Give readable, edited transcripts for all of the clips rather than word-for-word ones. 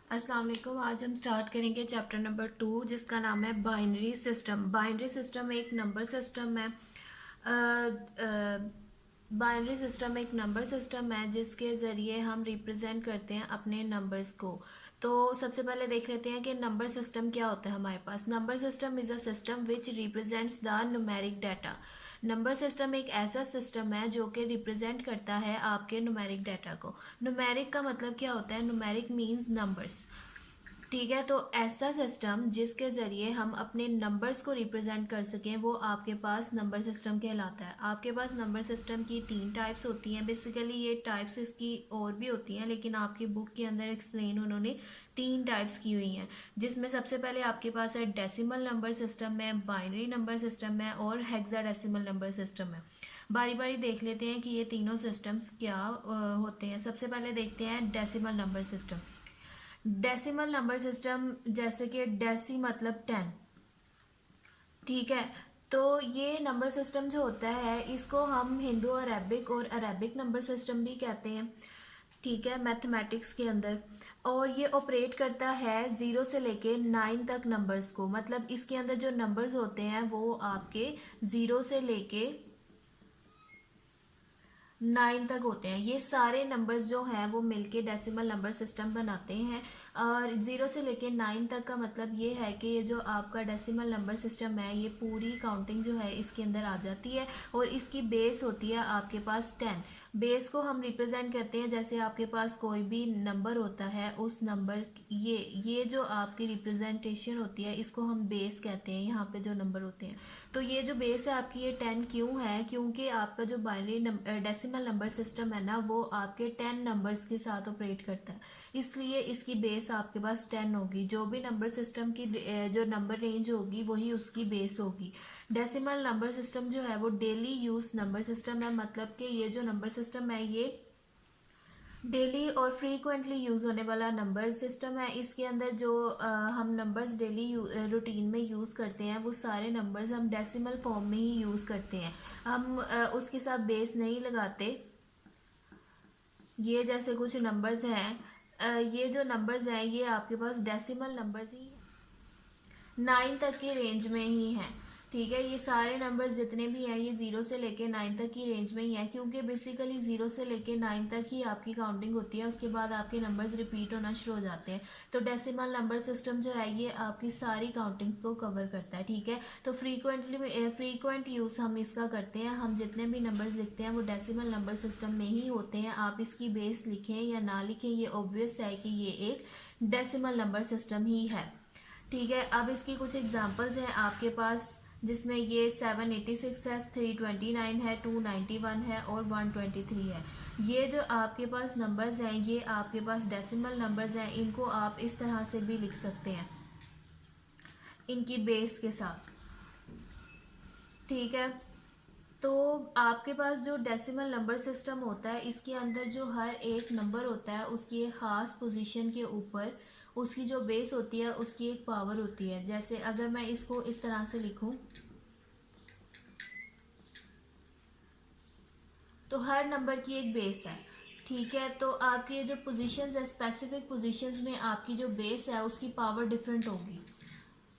अस्सलाम वालेकुम। आज हम स्टार्ट करेंगे चैप्टर नंबर 2 जिसका नाम है बाइनरी सिस्टम। बाइनरी सिस्टम एक नंबर सिस्टम है। बाइनरी सिस्टम एक नंबर सिस्टम है जिसके ज़रिए हम रिप्रेजेंट करते हैं अपने नंबर्स को। तो सबसे पहले देख लेते हैं कि नंबर सिस्टम क्या होता है हमारे पास। Number system is a system which represents the numeric data. Number system एक ऐसा सिस्टम है जो कि रिप्रेजेंट करता है आपके न्यूमेरिक डाटा को। न्यूमेरिक का मतलब क्या होता है? Numeric means numbers. ठीक है, तो ऐसा सिस्टम जिसके ज़रिए हम अपने नंबर्स को रिप्रेजेंट कर सकें वो आपके पास नंबर सिस्टम कहलाता है। आपके पास नंबर सिस्टम की 3 टाइप्स होती हैं। बेसिकली ये टाइप्स इसकी और भी होती हैं, लेकिन आपकी बुक के अंदर एक्सप्लेन उन्होंने 3 टाइप्स की हुई हैं, जिसमें सबसे पहले आपके पास है डेसिमल नंबर सिस्टम है, बाइनरी नंबर सिस्टम है और हेक्साडेसिमल नंबर सिस्टम है। बारी बारी देख लेते हैं कि ये तीनों सिस्टम्स क्या होते हैं। सबसे पहले देखते हैं decimal number system. Decimal number system, जैसे कि डेसी मतलब 10। ठीक है, तो ये नंबर सिस्टम जो होता है इसको हम हिंदू अरेबिक और अरेबिक नंबर सिस्टम भी कहते हैं। ठीक है, मैथमेटिक्स के अंदर। और ये ऑपरेट करता है 0 से लेके 9 तक नंबर्स को। मतलब इसके अंदर जो नंबर्स होते हैं वो आपके 0 से लेके 9 तक होते हैं। ये सारे नंबर्स जो हैं वो मिलके डेसिमल नंबर सिस्टम बनाते हैं। और 0 से लेके 9 तक का मतलब ये है कि ये जो आपका डेसिमल नंबर सिस्टम है ये पूरी काउंटिंग जो है इसके अंदर आ जाती है। और इसकी बेस होती है आपके पास 10। बेस को हम रिप्रेजेंट करते हैं, जैसे आपके पास कोई भी नंबर होता है उस नंबर ये जो आपकी रिप्रेजेंटेशन होती है इसको हम बेस कहते हैं। यहाँ पे जो नंबर होते हैं, तो ये जो बेस है आपकी ये 10 क्यों है? क्योंकि आपका जो बाइनरी डेसिमल नंबर सिस्टम है ना वो आपके 10 नंबर्स के साथ ऑपरेट करता है, इसलिए इसकी बेस आपके पास 10 होगी। जो भी नंबर सिस्टम की जो नंबर रेंज होगी वही उसकी बेस होगी। डेसिमल नंबर सिस्टम जो है वो डेली यूज नंबर सिस्टम है। मतलब कि ये जो नंबर सिस्टम है ये डेली और फ्रीक्वेंटली यूज़ होने वाला नंबर सिस्टम है। इसके अंदर जो हम नंबर्स डेली रूटीन में यूज़ करते हैं वो सारे नंबर्स हम डेसिमल फॉर्म में ही यूज़ करते हैं। हम उसके साथ बेस नहीं लगाते। ये जैसे कुछ नंबर्स हैं, ये जो नंबर्स हैं ये आपके पास डेसिमल नंबर्स ही 9 तक की रेंज में ही हैं। ठीक है, ये सारे नंबर्स जितने भी हैं ये 0 से लेके 9 तक की रेंज में ही है, क्योंकि बेसिकली 0 से लेके 9 तक ही आपकी काउंटिंग होती है। उसके बाद आपके नंबर्स रिपीट होना शुरू हो जाते हैं। तो डेसिमल नंबर सिस्टम जो है ये आपकी सारी काउंटिंग को कवर करता है। ठीक है, तो फ्रीक्वेंट यूज़ हम इसका करते हैं। हम जितने भी नंबर्स लिखते हैं वो डेसिमल नंबर सिस्टम में ही होते हैं। आप इसकी बेस लिखें या ना लिखें ये ऑब्वियस है कि ये एक डेसिमल नंबर सिस्टम ही है। ठीक है, अब इसकी कुछ एग्जांपल्स हैं आपके पास, जिसमें ये 786 है, 329 है, 291 है और 123 है। ये जो आपके पास नंबर्स हैं ये आपके पास डेसिमल नंबर्स हैं। इनको आप इस तरह से भी लिख सकते हैं इनकी बेस के साथ। ठीक है, तो आपके पास जो डेसिमल नंबर सिस्टम होता है इसके अंदर जो हर एक नंबर होता है उसकी एक ख़ास पोजीशन के ऊपर उसकी जो बेस होती है उसकी एक पावर होती है। जैसे अगर मैं इसको इस तरह से लिखूं तो हर नंबर की एक बेस है। ठीक है, तो आपकी ये जो पोजीशंस है स्पेसिफिक पोजीशंस में आपकी जो बेस है उसकी पावर डिफरेंट होगी।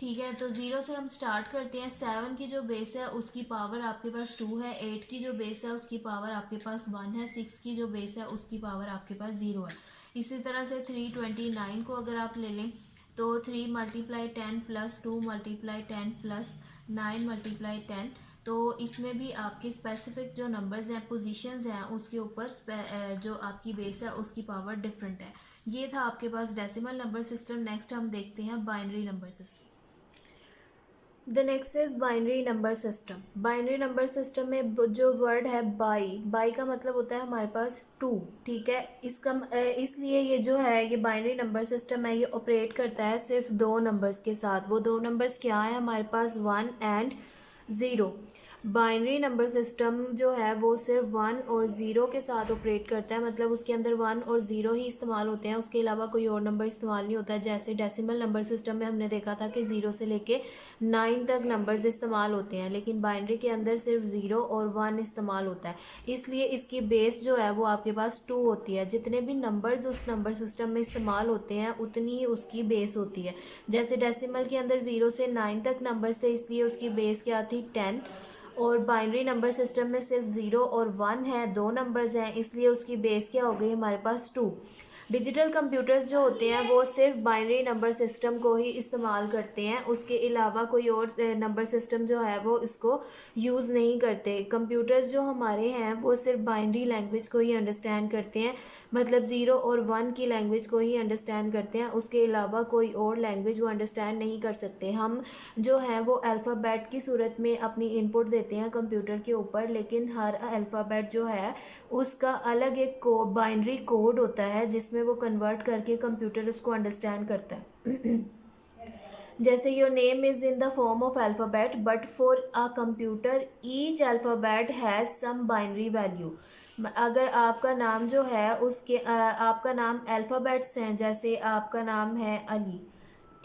ठीक है, तो 0 से हम स्टार्ट करते हैं। 7 की जो बेस है उसकी पावर आपके पास 2 है। 8 की जो बेस है उसकी पावर आपके पास 1 है। 6 की जो बेस है उसकी पावर आपके पास 0 है। इसी तरह से 329 को अगर आप ले लें तो 3 multiply 10 plus 2 multiply 10 plus 9 multiply 10। तो इसमें भी आपके स्पेसिफिक जो नंबर्स हैं पोजीशंस हैं उसके ऊपर जो आपकी बेस है उसकी पावर डिफरेंट है। ये था आपके पास डेसिमल नंबर सिस्टम। नेक्स्ट हम देखते हैं binary number system. The next is binary number system. Binary number system में जो वर्ड है बाई, बाई का मतलब होता है हमारे पास 2। ठीक है, इसका इसलिए ये जो है ये बाइनरी नंबर सिस्टम है ये ऑपरेट करता है सिर्फ 2 नंबर्स के साथ। वो 2 नंबर्स क्या है हमारे पास? 1 एंड 0। बाइनरी नंबर सिस्टम जो है वो सिर्फ 1 और 0 के साथ ऑपरेट करता है, मतलब उसके अंदर 1 और 0 ही इस्तेमाल होते हैं, उसके अलावा कोई और नंबर इस्तेमाल नहीं होता है। जैसे डेसिमल नंबर सिस्टम में हमने देखा था कि 0 से लेके 9 तक नंबर्स इस्तेमाल होते हैं, लेकिन बाइनरी के अंदर सिर्फ 0 और 1 इस्तेमाल होता है। इसलिए इसकी बेस जो है वो आपके पास 2 होती है। जितने भी नंबर्स उस नंबर सिस्टम में इस्तेमाल होते हैं उतनी ही उसकी बेस होती है। जैसे डेसिमल के अंदर 0 से 9 तक नंबर्स थे, इसलिए उसकी बेस क्या थी 10। और बाइनरी नंबर सिस्टम में सिर्फ 0 और 1 है, दो नंबर्स हैं, इसलिए उसकी बेस क्या हो गई हमारे पास 2। डिजिटल कंप्यूटर्स जो होते हैं वो सिर्फ बाइनरी नंबर सिस्टम को ही इस्तेमाल करते हैं, उसके अलावा कोई और नंबर सिस्टम जो है वो इसको यूज़ नहीं करते। कंप्यूटर्स जो हमारे हैं वो सिर्फ बाइनरी लैंग्वेज को ही अंडरस्टैंड करते हैं, मतलब 0 और 1 की लैंग्वेज को ही अंडरस्टैंड करते हैं, उसके अलावा कोई और लैंग्वेज वो अंडरस्टैंड नहीं कर सकते। हम जो है वो अल्फ़ाबेट की सूरत में अपनी इनपुट देते हैं कंप्यूटर के ऊपर, लेकिन हर अल्फ़ाबेट जो है उसका अलग एक बाइनरी कोड होता है जिसमें वो कन्वर्ट करके कंप्यूटर उसको अंडरस्टैंड करता है। जैसे your name is in the form of alphabet but for a computer each alphabet has some binary value. अगर आपका नाम जो है उसके आपका नाम अल्फ़ाबेट्स हैं, जैसे आपका नाम है अली,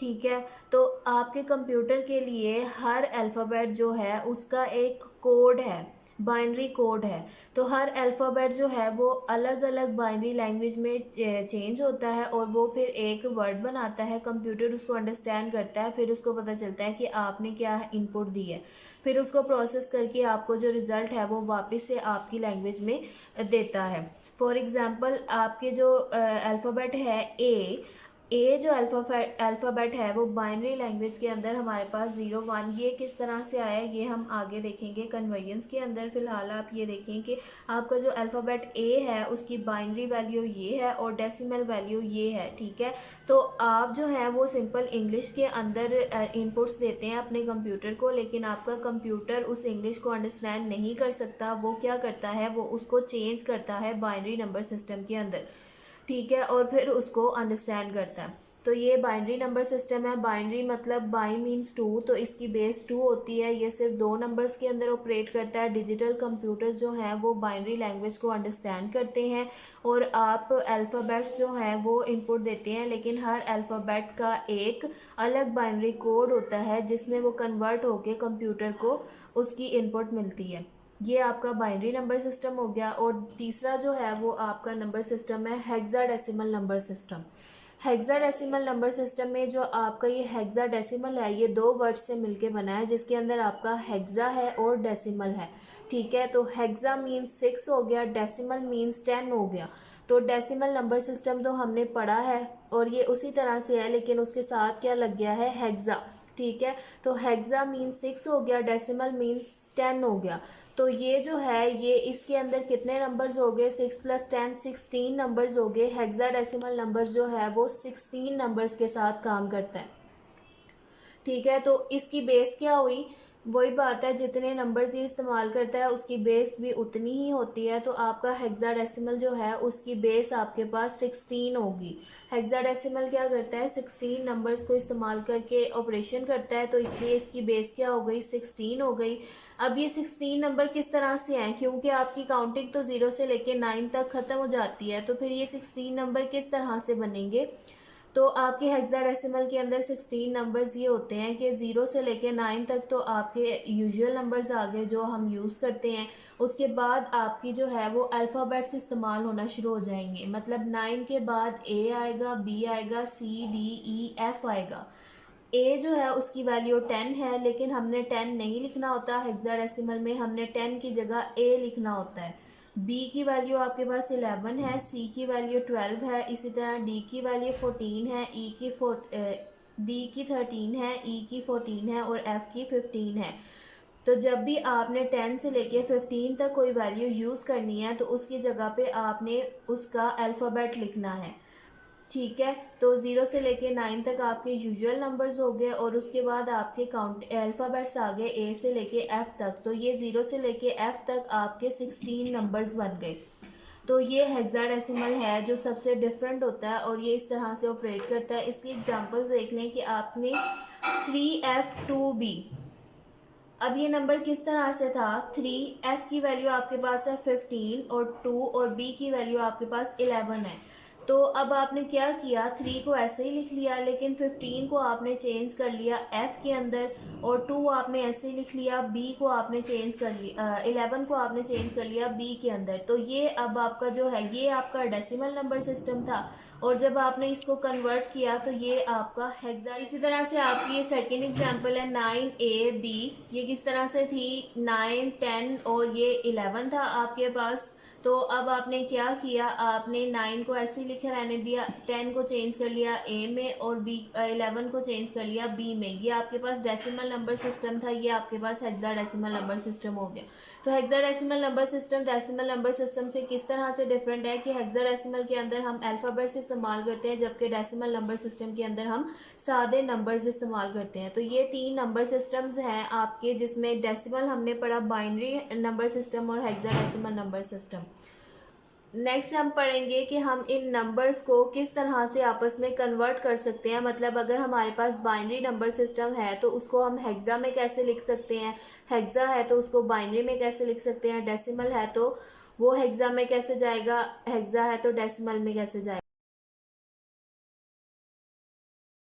ठीक है, तो आपके कंप्यूटर के लिए हर अल्फ़ाबेट जो है उसका एक कोड है, बाइनरी कोड है। तो हर अल्फ़ाबेट जो है वो अलग अलग बाइनरी लैंग्वेज में चेंज होता है और वो फिर एक वर्ड बनाता है, कंप्यूटर उसको अंडरस्टैंड करता है, फिर उसको पता चलता है कि आपने क्या इनपुट दी है, फिर उसको प्रोसेस करके आपको जो रिज़ल्ट है वो वापस से आपकी लैंग्वेज में देता है। फॉर एग्ज़ाम्पल आपके जो अल्फ़ाबेट है ए जो अल्फ़ाबेट है वो बाइनरी लैंग्वेज के अंदर हमारे पास 0 1, ये किस तरह से आया है ये हम आगे देखेंगे कन्वर्जेंस के अंदर। फ़िलहाल आप ये देखें कि आपका जो अल्फ़ाबेट ए है उसकी बाइनरी वैल्यू ये है और डेसिमल वैल्यू ये है, ठीक है। तो आप जो है वो सिंपल इंग्लिश के अंदर इनपुट्स देते हैं अपने कंप्यूटर को, लेकिन आपका कंप्यूटर उस इंग्लिश को अंडरस्टैंड नहीं कर सकता। वो क्या करता है, वो उसको चेंज करता है बाइनरी नंबर सिस्टम के अंदर, ठीक है, और फिर उसको अंडरस्टैंड करता है। तो ये बाइनरी नंबर सिस्टम है। बाइनरी मतलब बाई मीन्स 2, तो इसकी बेस 2 होती है। ये सिर्फ 2 नंबर्स के अंदर ऑपरेट करता है। डिजिटल कंप्यूटर्स जो हैं वो बाइनरी लैंग्वेज को अंडरस्टैंड करते हैं और आप अल्फ़ाबेट्स जो हैं वो इनपुट देते हैं, लेकिन हर अल्फ़ाबेट का एक अलग बाइनरी कोड होता है जिसमें वो कन्वर्ट होके कंप्यूटर को उसकी इनपुट मिलती है। ये आपका बाइनरी नंबर सिस्टम हो गया। और तीसरा जो है वो आपका नंबर सिस्टम है hexadecimal number system. Hexadecimal number system में जो आपका ये हेक्साडेसिमल है ये 2 वर्ड से मिलके बना है, जिसके अंदर आपका हेक्सा है और डेसिमल है, ठीक है। तो हेक्सा मीन्स 6 हो गया, डेसिमल मीन्स 10 हो गया। तो डेसिमल नंबर सिस्टम तो हमने पढ़ा है और ये उसी तरह से है, लेकिन उसके साथ क्या लग गया है, हेक्सा, ठीक है। तो हेक्सा मीन्स 6 हो गया, डेसिमल मीन्स 10 हो गया। तो ये जो है ये इसके अंदर कितने नंबर्स हो गए, 6 + 10 16 नंबर्स हो गए। हेक्साडेसिमल नंबर्स जो है वो 16 नंबर्स के साथ काम करता है, ठीक है। तो इसकी बेस क्या हुई, वही बात है, जितने नंबर्स ये इस्तेमाल करता है उसकी बेस भी उतनी ही होती है। तो आपका हेक्साडेसिमल जो है उसकी बेस आपके पास 16 होगी। हेक्साडेसिमल क्या करता है, 16 नंबर्स को इस्तेमाल करके ऑपरेशन करता है, तो इसलिए इसकी बेस क्या हो गई, 16 हो गई। अब ये 16 नंबर किस तरह से हैं, क्योंकि आपकी काउंटिंग तो 0 से लेके 9 तक ख़त्म हो जाती है, तो फिर ये 16 नंबर किस तरह से बनेंगे। तो आपके हेक्साडेसिमल के अंदर 16 नंबर्स ये होते हैं कि 0 से लेके 9 तक तो आपके यूजुअल नंबर्स आ गए जो हम यूज़ करते हैं। उसके बाद आपकी जो है वो अल्फ़ाबेट्स इस्तेमाल होना शुरू हो जाएंगे, मतलब 9 के बाद ए आएगा, बी आएगा, सी डी ई एफ आएगा। ए जो है उसकी वैल्यू 10 है, लेकिन हमने 10 नहीं लिखना होता हेक्साडेसिमल में, हमने 10 की जगह ए लिखना होता है। बी की वैल्यू आपके पास 11 है, सी की वैल्यू 12 है, इसी तरह डी की वैल्यू 14 है, डी की 13 है, ई की 14 है और एफ की 15 है। तो जब भी आपने 10 से लेके 15 तक कोई वैल्यू यूज़ करनी है तो उसकी जगह पे आपने उसका अल्फ़ाबेट लिखना है, ठीक है। तो 0 से लेके 9 तक आपके यूजुअल नंबर्स हो गए और उसके बाद आपके काउंट अल्फ़ाबेट्स आ गए ए से लेके एफ़ तक। तो ये 0 से लेके एफ़ तक आपके 16 नंबर्स बन गए। तो ये हेक्साडेसिमल है जो सबसे डिफरेंट होता है और ये इस तरह से ऑपरेट करता है। इसकी एग्जांपल्स देख लें कि आपने 3F2B अब ये नंबर किस तरह से था, 3, एफ की वैल्यू आपके पास है 15 और 2 और बी की वैल्यू आपके पास 11 है। तो अब आपने क्या किया, 3 को ऐसे ही लिख लिया, लेकिन 15 को आपने चेंज कर लिया एफ के अंदर, और 2 आपने ऐसे ही लिख लिया, बी को आपने चेंज कर लिया, 11 को आपने चेंज कर लिया बी के अंदर। तो ये अब आपका जो है ये आपका डेसिमल नंबर सिस्टम था, और जब आपने इसको कन्वर्ट किया तो ये आपका हेक्सा। इसी तरह से आपकी ये सेकेंड एग्जाम्पल है 9AB। ये किस तरह से थी, 9, 10 और ये 11 था आपके पास। तो अब आपने क्या किया, आपने 9 को ऐसे ही लिखे रहने दिया, 10 को चेंज कर लिया ए में, और बी 11 को चेंज कर लिया बी में। ये आपके पास डेसिमल नंबर सिस्टम था, ये आपके पास हेक्साडेसिमल नंबर सिस्टम हो गया। तो hexadecimal number system decimal number system से किस तरह से डिफरेंट है कि हेक्साडेसिमल के अंदर हम अल्फ़ाबेट्स इस्तेमाल करते हैं, जबकि डेसिमल नंबर सिस्टम के अंदर हम सादे नंबर्स इस्तेमाल करते हैं। तो ये 3 नंबर सिस्टम्स हैं आपके, जिसमें डेसिमल हमने पढ़ा, बाइनरी नंबर सिस्टम और हेक्साडेसिमल नंबर सिस्टम। नेक्स्ट हम पढ़ेंगे कि हम इन नंबर्स को किस तरह से आपस में कन्वर्ट कर सकते हैं। मतलब अगर हमारे पास बाइनरी नंबर सिस्टम है तो उसको हम हेक्सा में कैसे लिख सकते हैं, हेक्सा है तो उसको बाइनरी में कैसे लिख सकते हैं, डेसिमल है तो वो हेक्सा में कैसे जाएगा, हेक्सा है तो डेसिमल में कैसे जाएगा।